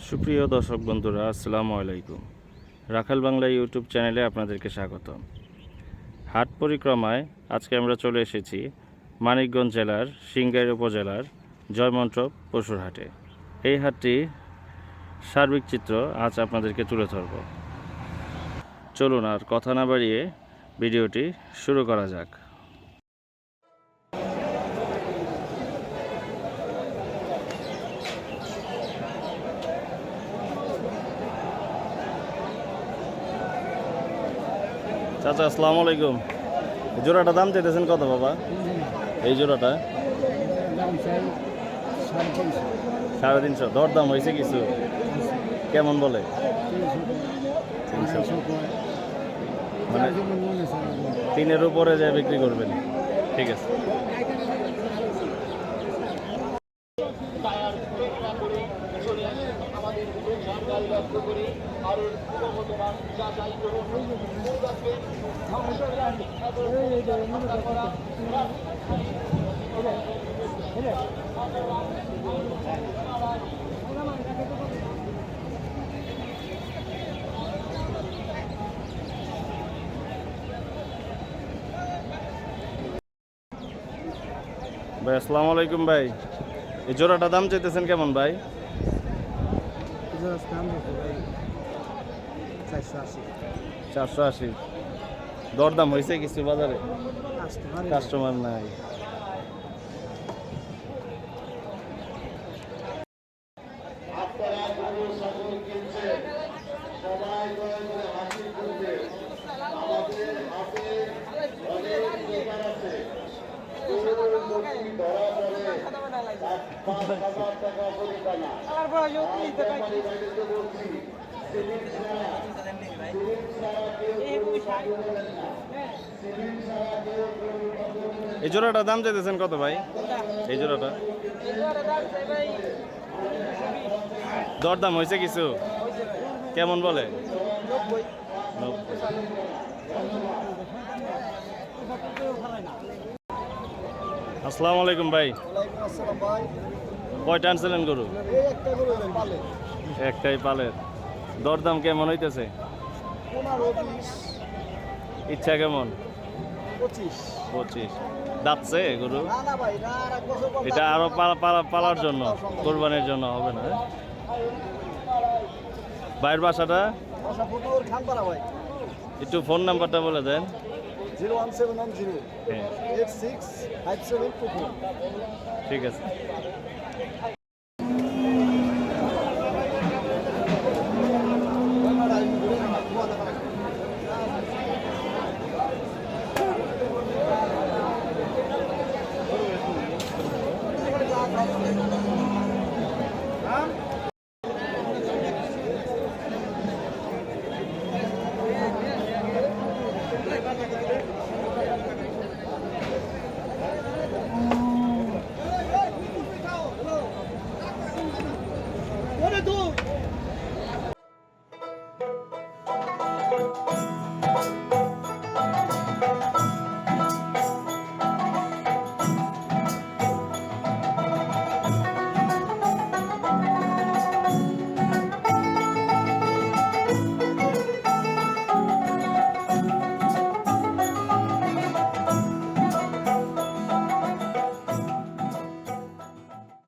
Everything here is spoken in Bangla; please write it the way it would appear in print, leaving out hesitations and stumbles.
সুপ্রিয় দর্শক বন্ধুরা, আসসালামু আলাইকুম। রাখাল বাংলা ইউটিউব চ্যানেলে আপনাদেরকে স্বাগত। হাট পরিক্রমায় আজকে আমরা চলে এসেছি মানিকগঞ্জ জেলার সিংগাইর উপজেলার জয়মন্টপ পশুর হাটে। এই হাটটি সার্বিক চিত্র আজ আপনাদেরকে তুলে ধরব। চলুন আর কথা না বাড়িয়ে ভিডিওটি শুরু করা যাক। চাচা, আসসালামু আলাইকুম। জোড়াটা দাম চাইতেছেন কত বাবা? এই জোড়াটা 350। দরদাম হয়েছে কিছু? কেমন বলে? 300। মানে 3-এর উপরে যে বিক্রি করবেন? ঠিক আছে। ভাই আসসালামু আলাইকুম। ভাই, এই জোড়াটা দাম চাইতেছেন কেমন ভাই? 480। দরদাম হয়েছে কিছু বাজারে? কাস্টমার নাই। এই জোড়াটা দাম চাইতেছেন কত ভাই? এই জোড়াটা দরদাম হয়েছে কিছু? কেমন বলে? 90। আসসালামু আলাইকুম ভাই। কয়টা আনছিলেন গরু? একটাই পালের। দরদাম কেমন হইতেছে? ইচ্ছা কেমন? 25। দাঁতছে গরু? এটা আরো পালার জন্য, কোরবানির জন্য হবে না? ভাইয়ের বাসাটা একটু ফোন নাম্বারটা বলে দেন। 01710865724। ঠিক আছে।